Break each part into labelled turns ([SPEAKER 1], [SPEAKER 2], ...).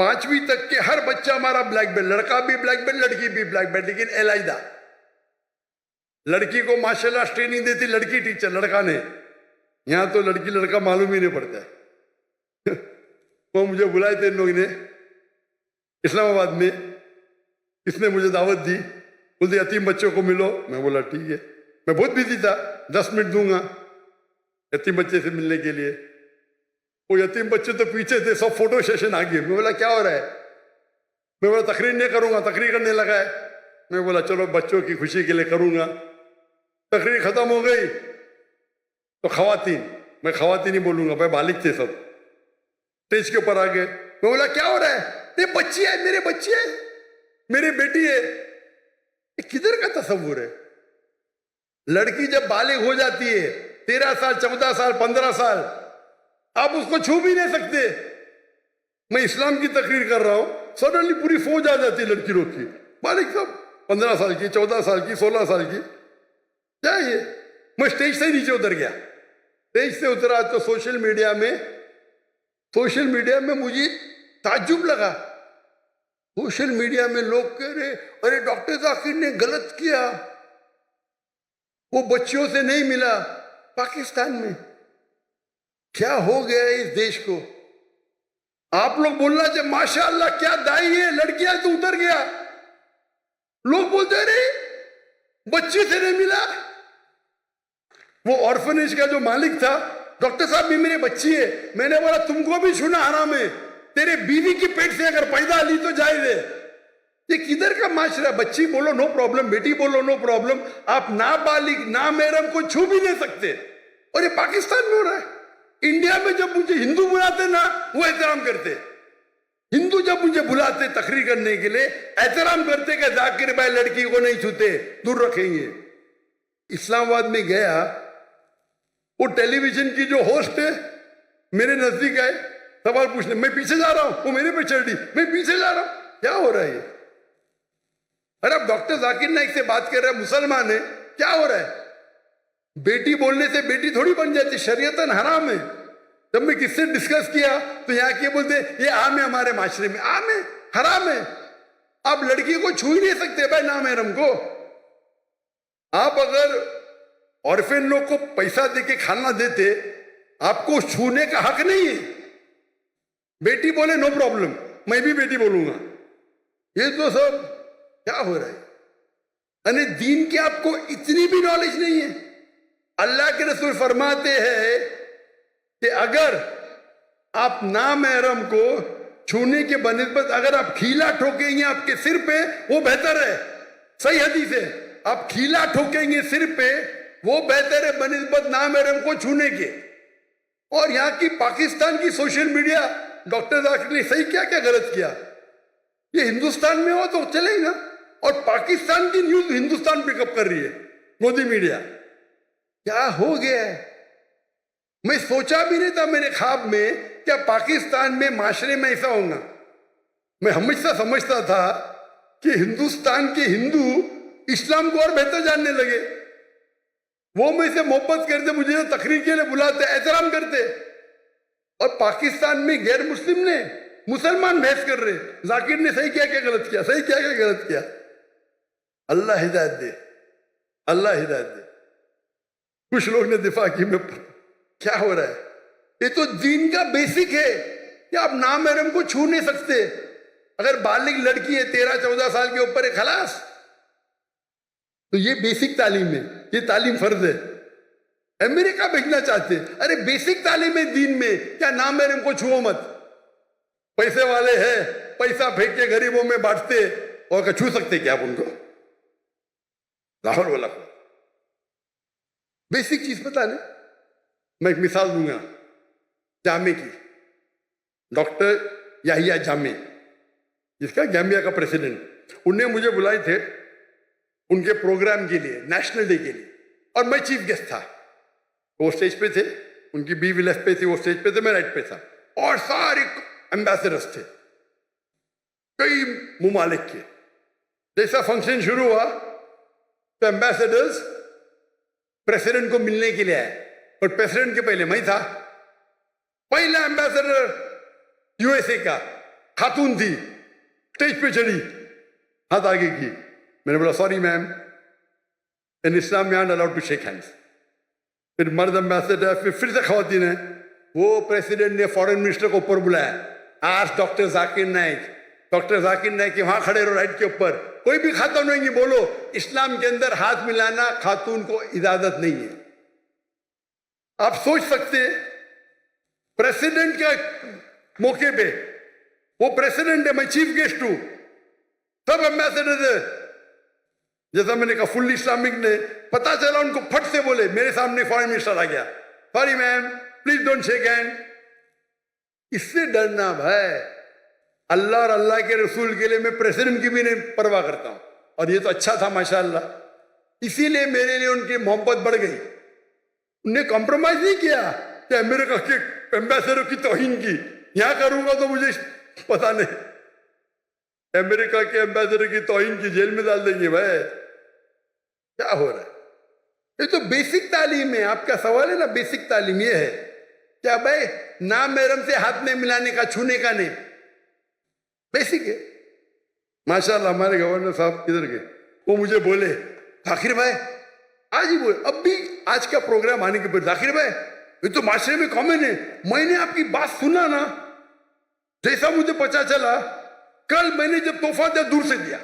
[SPEAKER 1] 5वीं तक के हर बच्चा हमारा ब्लैक बेल्ट, लड़का भी ब्लैक बेल्ट, लड़की भी ब्लैक बेल्ट, लेकिन एलाइदा। लड़की को मार्शल आर्ट ट्रेनिंग देती लड़की टीचर, लड़का ने। यहां तो लड़की लड़का मालूम ही नहीं पड़ता है। वो मुझे बुलाए थे इन लोगों ने इस्लामाबाद में, किसने मुझे दावत दी, बोलते यतीम बच्चों को मिलो। मैं बोला ठीक है, मैं बहुत बिजी था, 10 मिनट दूंगा यतीम बच्चे से मिलने के लिए। वो यतीम बच्चे तो पीछे थे, सब फोटो सेशन आ गए। मैं बोला क्या हो रहा है? मैं बोला तकरीर नहीं करूंगा, तकरीर करने लगा है। मैं बोला चलो बच्चों की खुशी के लिए करूंगा। तकरीर खत्म हो गई तो खवातीन, मैं खवातीन ही बोलूंगा, भाई बालिग थे सब, स्टेज के ऊपर आ गए। मैं बोला क्या हो रहा है? ये बच्ची है, मेरे बच्ची है, मेरी बेटी है। ये किधर का तस्वुर है? लड़की जब बालिग हो जाती है 13 साल, 14 साल, 15 साल, आप उसको छू भी नहीं सकते। मैं इस्लाम की तकरीर कर रहा हूं, सडनली पूरी फौज आ जाती है लड़की लोग की, बालिग सब 15 साल की, 14 साल की, 16 साल की। क्या ये? मैं स्टेज से नीचे उतर गया। स्टेज से उतरा तो सोशल मीडिया में मुझे ताज्जुब लगा। सोशल मीडिया में लोग कह रहे अरे डॉक्टर जाकिर ने गलत किया, वो बच्चियों से नहीं मिला। पाकिस्तान में क्या हो गया है इस देश को? आप लोग बोलना जब माशाअल्लाह क्या दाई है, लड़कियां तो उतर गया। लोग बोलते रहे बच्चे से नहीं मिला। वो ऑर्फनेज का जो मालिक था, डॉक्टर साहब भी मेरे बच्ची है। मैंने बोला तुमको भी छूना हराम है, तेरे बीवी की पेट से अगर पैदा ली तो जायज है। ये किधर का माशरा? बच्ची बोलो नो प्रॉब्लम, बेटी बोलो नो प्रॉब्लम, आप नाबालिग नामहरम को छू भी नहीं सकते। और ये पाकिस्तान में हो रहा है। इंडिया में जब मुझे हिंदू बुलाते ना, वो एहतराम करते। हिंदू जब मुझे बुलाते तकरीर करने के लिए, एहतराम करते कि जाकिर भाई लड़की को नहीं छूते, दूर रखेंगे। इस्लामाबाद में गया, वो टेलीविजन की जो होस्ट है मेरे नजदीक आए, सवाल पूछने। मैं पीछे जा रहा हूं, वो मेरे पे चढ़ दी, मैं पीछे जा रहा हूं। क्या हो रहा है ये? अरे अब डॉक्टर जाकिर नाइक से बात कर रहे हैं, मुसलमान है, क्या हो रहा है? बेटी बोलने से बेटी थोड़ी बन जाती, शरीयतन हराम है। जब मैं किससे डिस्कस किया तो यहाँ के बोलते ये आम है, हमारे माशरे में आम है, हराम है। आप लड़की को छू ही नहीं सकते भाई नामहरम को। आप अगर ऑर्फेन लोग को पैसा देके खाना देते, आपको छूने का हक नहीं है। बेटी बोले नो प्रॉब्लम, मैं भी बेटी बोलूंगा। ये तो सब क्या हो रहा है? यानी दीन की आपको इतनी भी नॉलेज नहीं है। अल्लाह के रसूल फरमाते हैं कि अगर आप नामहरम को छूने के बनिस्बत अगर आप खीला ठोकेंगे आपके सिर पे, वो बेहतर है। सही हदीस है, आप खीला ठोकेंगे सिर पे, वो बेहतर है बनिस्बत नामहरम को छूने के। और यहां की पाकिस्तान की सोशल मीडिया, डॉक्टर जाकिर ने सही क्या क्या गलत किया? ये हिंदुस्तान में हो तो चलेगा, और पाकिस्तान की न्यूज हिंदुस्तान पिकअप कर रही है, मोदी मीडिया। क्या हो गया है? मैं सोचा भी नहीं था मेरे ख्वाब में क्या पाकिस्तान में माशरे में ऐसा होगा। मैं हमेशा समझता था कि हिंदुस्तान के हिंदू इस्लाम को और बेहतर जानने लगे। वो मुझसे मोहब्बत करते, मुझे तकरीर के लिए बुलाते, एहतराम करते। और पाकिस्तान में गैर मुस्लिम ने मुसलमान बहस कर रहे, जाकिर ने सही क्या क्या गलत किया, सही क्या क्या गलत किया। अल्लाह हिदायत दे, अल्लाह हिदायत दे। कुछ लोग ने दिफा की में, क्या हो रहा है? ये तो दीन का बेसिक है कि आप नामहरम को छू नहीं सकते। अगर बालिग लड़की है 13-14 साल के ऊपर है, खलास, तो ये बेसिक तालीम है, ये तालीम फर्ज है। अमेरिका भेजना चाहते, अरे बेसिक तालीम है दीन में, क्या नामहरम को छुओ मत। पैसे वाले हैं, पैसा फेंक के गरीबों में बांटते, और क्या छू सकते क्या आप उनको? लाहौर वाला को बेसिक चीज पता नहीं। मैं एक मिसाल दूंगा जामे की। डॉक्टर याहिया जामे, जिसका गैम्बिया का प्रेसिडेंट, उन्हें मुझे बुलाए थे उनके प्रोग्राम के लिए, नेशनल डे के लिए, और मैं चीफ गेस्ट था। वो स्टेज पे थे, उनकी बीवी लेफ्ट पे थी, वो स्टेज पे थे, मैं राइट पे था, और सारे एम्बेसडर्स थे कई मुमालिक के। जैसा फंक्शन शुरू हुआ तो एम्बेसडर्स प्रेसिडेंट को मिलने के लिए आए, और प्रेसिडेंट के पहले मैं था। पहला एम्बेसडर यूएसए का खातून थी, स्टेज पे चढ़ी, हाथ आगे की, मैंने बोला sorry ma'am, in Islam men are allowed to shake hands. फिर मर्द एम्बेसडर, फिर से खवातीन है, वो प्रेसिडेंट ने फॉरेन मिनिस्टर को ऊपर बुलाया, आज डॉक्टर जाकिर नाइक कि वहां खड़े रहो राइट के ऊपर, कोई भी खातून नहीं बोलो, इस्लाम के अंदर हाथ मिलाना खातून को इजाजत नहीं है। आप सोच सकते प्रेसिडेंट के मौके पे, वो प्रेसिडेंट है, मैं चीफ गेस्ट हूं, सब एम्बेसडर है, जैसा मैंने कहा फुल इस्लामिक ने, पता चला उनको फट से बोले, मेरे सामने फॉरेन मिनिस्टर आ गया, sorry ma'am please don't shake hand. इससे डरना भाई, अल्लाह और अल्लाह के रसूल के लिए मैं प्रेसिडेंट की भी नहीं परवाह करता हूं, और ये तो अच्छा था माशाअल्लाह, इसीलिए मेरे लिए उनकी मोहब्बत बढ़ गई। उन्हें कॉम्प्रोमाइज नहीं किया कि अमेरिका के एम्बेसडर की तौहीन की, यहां करूंगा तो मुझे पता नहीं, अमेरिका के एम्बेसडर की तौहीन की, जेल में डाल देंगे भाई, क्या हो रहा है? ये तो बेसिक तालीम है। आपका सवाल है ना, बेसिक तालीम ये है क्या भाई, नाम महरम से हाथ नहीं मिलाने का, छूने का नहीं, बेसिक है। माशाल्लाह हमारे गवर्नर साहब किधर गए, वो मुझे बोले जाकिर भाई, आज ही बोले, अब भी आज का प्रोग्राम आने के बाद, जाकिर भाई ये तो माशरे में कॉमन है, मैंने आपकी बात सुना ना, जैसा मुझे पता चला, कल मैंने जब तोहफा दिया दूर से दिया,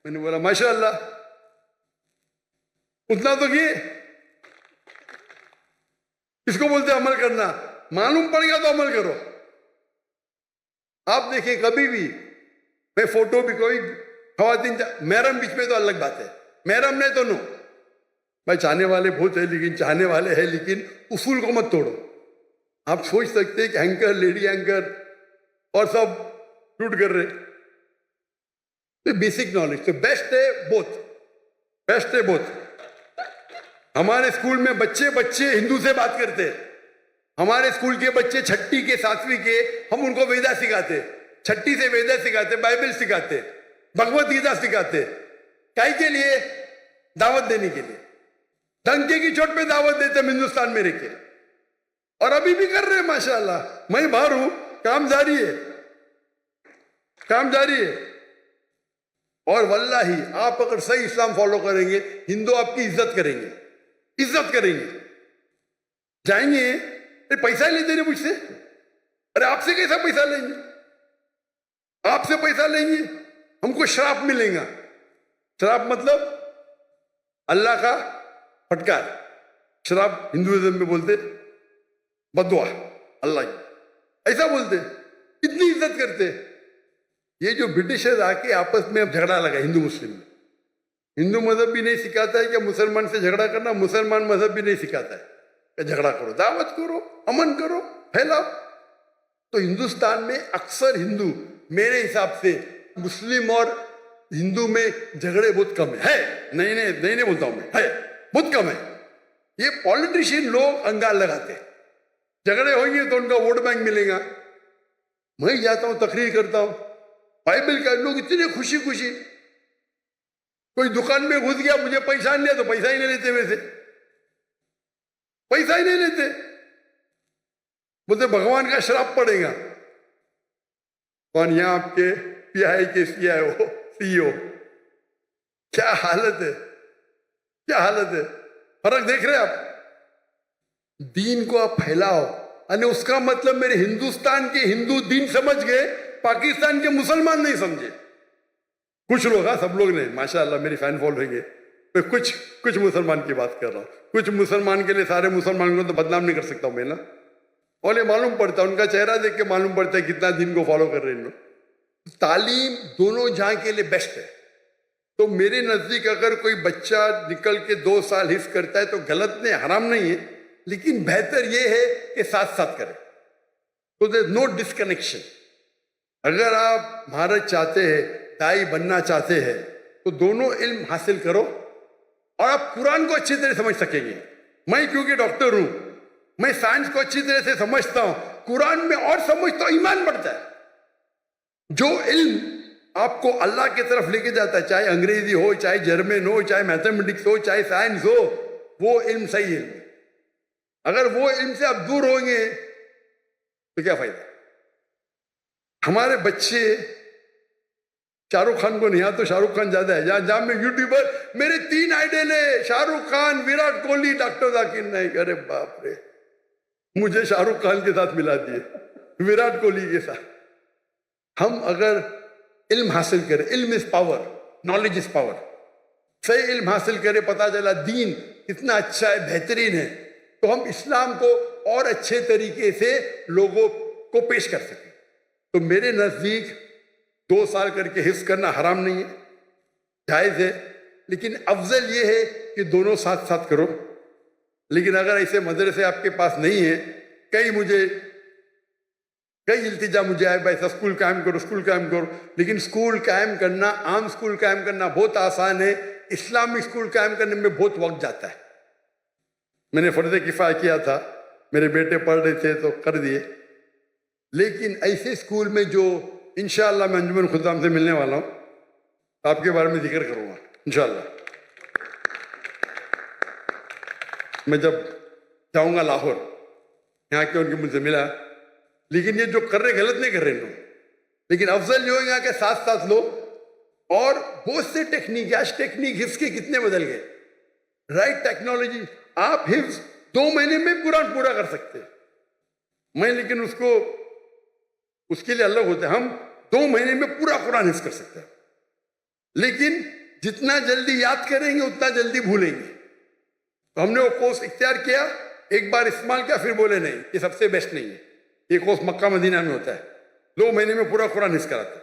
[SPEAKER 1] मैंने बोला माशाल्लाह, उतना तो ये इसको बोलते अमल करना, मालूम पड़ गया तो अमल करो। आप देखिए कभी भी, मैं फोटो भी, कोई खवातीन महरम बीच में तो अलग बात है, महरम नहीं तो नो भाई, चाहने वाले बहुत है, लेकिन चाहने वाले हैं, लेकिन उसूल को मत तोड़ो। आप सोच सकते हैं कि एंकर, लेडी एंकर और सब शूट कर रहे, तो बेसिक नॉलेज तो बेस्ट है, बोथ बेस्ट है, बोथ। हमारे स्कूल में बच्चे हिंदू से बात करते हैं, हमारे स्कूल के बच्चे छठी के, सातवीं के, हम उनको वेदा सिखाते, छठी से वेदा सिखाते, बाइबल सिखाते, भगवत गीता सिखाते, काहे के लिए? दावत देने के लिए, डंके की चोट पे दावत देते हम हिंदुस्तान में रहकर, और अभी भी कर रहे हैं माशाल्लाह। मैं बाहर हूं, काम जारी है, काम जारी है। और वल्लाही आप अगर सही इस्लाम फॉलो करेंगे, हिंदू आपकी इज्जत करेंगे, इज्जत करेंगे। जाएंगे, अरे पैसा ही लेते ना मुझसे, अरे आपसे कैसा पैसा लेंगे, आपसे पैसा लेंगे, हमको श्राप मिलेगा। श्राप मतलब अल्लाह का फटकार, श्राप हिंदुइज्म में बोलते बदुआ, अल्लाह की, ऐसा बोलते, इतनी इज्जत करते। ये जो ब्रिटिशर्स आके आपस में अब झगड़ा लगा हिंदू मुस्लिम में, हिंदू मजहब भी नहीं सिखाता है कि मुसलमान से झगड़ा करना, मुसलमान मजहब भी नहीं सिखाता है कि झगड़ा करो, दावत करो, अमन करो, फैलाओ। तो हिंदुस्तान में अक्सर हिंदू, मेरे हिसाब से मुस्लिम और हिंदू में झगड़े बहुत कम है, नहीं बोलता हूं मैं, है बहुत कम है। ये पॉलिटिशियन लोग अंगार लगाते, झगड़े होंगे तो उनका वोट बैंक मिलेगा। मैं जाता हूं, तकरीर करता हूं, बाइबल का लोग इतने खुशी खुशी, कोई दुकान में घुस गया, मुझे पैसा नहीं लिया तो पैसा ही नहीं लेते, वैसे पैसा ही नहीं लेते, बोलते भगवान का श्राप पड़ेगा। कौन? यहाँ आपके पीआई के सीईओ, क्या हालत है, क्या हालत है। फर्क देख रहे आप? दीन को आप फैलाओ, और उसका मतलब मेरे हिंदुस्तान के हिंदू दीन समझ गए, पाकिस्तान के मुसलमान नहीं समझे। कुछ लोग, हाँ सब लोग नहीं, माशाअल्लाह मेरी फैन फॉलोइंग है, मैं कुछ मुसलमान की बात कर रहा हूँ। कुछ मुसलमान के लिए सारे मुसलमानों को तो बदनाम नहीं कर सकता हूँ मैं ना, और ये मालूम पड़ता है, उनका चेहरा देख के मालूम पड़ता है कितना दीन को फॉलो कर रहे हैं लोग। तालीम दोनों जहां के लिए बेस्ट है। तो मेरे नजदीक अगर कोई बच्चा निकल के 2 साल हिफ्ज करता है तो गलत नहीं, हराम नहीं है, लेकिन बेहतर यह है कि साथ साथ करें, तो देयर नो डिस्कनेक्शन। अगर आप महारत चाहते हैं, दाई बनना चाहते हैं, तो दोनों इल्म हासिल करो, और आप कुरान को अच्छी तरह समझ सकेंगे। मैं क्योंकि डॉक्टर हूं, मैं साइंस को अच्छी तरह से समझता हूं, कुरान में और समझता हूं, ईमान बढ़ता है। जो इल्म आपको अल्लाह की तरफ लेके जाता है, चाहे अंग्रेजी हो, चाहे जर्मन हो, चाहे मैथमेटिक्स हो, चाहे साइंस हो, वो इल्म सही है। अगर वो इल्म से आप दूर होंगे तो क्या फायदा? हमारे बच्चे शाहरुख खान को नहीं, यहाँ तो शाहरुख खान ज्यादा है, जहां में यूट्यूबर मेरे 3 आइडल है, शाहरुख खान, विराट कोहली, डॉक्टर जाकिर नाइक। अरे बाप रे, मुझे शाहरुख खान के साथ मिला दिए, विराट कोहली के साथ। हम अगर इल्म हासिल करें, इल्म is power, knowledge is power, सही इल्म हासिल करें, पता चला दीन इतना अच्छा है, बेहतरीन है, तो हम इस्लाम को और अच्छे तरीके से लोगों को पेश कर सकें। तो मेरे नजदीक 2 साल करके हिफ्ज करना हराम नहीं है, जायज है, लेकिन अफजल ये है कि दोनों साथ साथ करो। लेकिन अगर ऐसे मदरसे आपके पास नहीं है, कई इल्तिजा मुझे आए, भाई स्कूल कायम करो, स्कूल कायम करो, लेकिन स्कूल कायम करना, आम स्कूल कायम करना बहुत आसान है, इस्लामिक स्कूल कायम करने में बहुत वक्त जाता है। मैंने फर्ज किफाया किया था, मेरे बेटे पढ़ रहे थे तो कर दिए, लेकिन ऐसे स्कूल में जो इंशाअल्लाह मैं अंजुमन खुदाम से मिलने वाला हूँ, आपके बारे में जिक्र करूँगा इंशाअल्लाह। मैं जब जाऊँगा लाहौर, यहाँ के उनके मुझसे मिला, लेकिन ये जो कर रहे गलत नहीं कर रहे लोग, लेकिन अफजल जो यहाँ के साथ साथ लो। और बहुत से टेक्निक, आज टेक्निक हिफ्ज के कितने बदल गए, राइट टेक्नोलॉजी, आप हिफ्ज 2 महीने में कुरान पूरा कर सकते हैं। मैं लेकिन उसके लिए अलग होता है, हम 2 महीने में पूरा कुरान हिफ्ज कर सकते हैं, लेकिन जितना जल्दी याद करेंगे उतना जल्दी भूलेंगे। तो हमने वो कोर्स इख्तियार किया, एक बार इस्तेमाल किया, फिर बोले नहीं ये सबसे बेस्ट नहीं है, ये कोर्स मक्का मदीना में होता है, 2 महीने में पूरा कुरान हिफ्ज कराता है,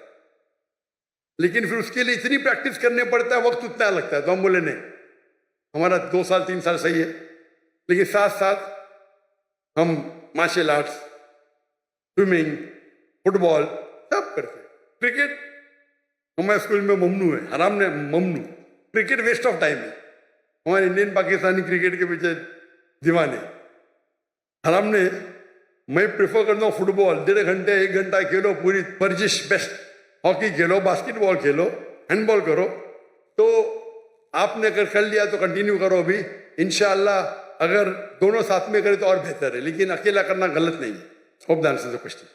[SPEAKER 1] लेकिन फिर उसके लिए इतनी प्रैक्टिस करने पड़ता है, वक्त उतना लगता है। तो हम बोले नहीं, हमारा 2 साल 3 साल सही है, लेकिन साथ साथ हम मार्शल आर्ट्स, स्विमिंग, फुटबॉल सब करते हैं। क्रिकेट हमारे स्कूल में ममनू है, हराम ने ममनू, क्रिकेट वेस्ट ऑफ टाइम है, हमारे इंडियन पाकिस्तानी क्रिकेट के पीछे दीवाने। हराम ने, मैं प्रेफर करता हूँ फुटबॉल, 1.5 घंटे 1 घंटा खेलो, पूरी वर्जिश बेस्ट, हॉकी खेलो, बास्केटबॉल खेलो, हैंडबॉल करो। तो आपने अगर कर लिया तो कंटिन्यू करो अभी, इंशाअल्लाह अगर दोनों साथ में करें तो और बेहतर है, लेकिन अकेला करना गलत नहीं है। Hope the answer the question.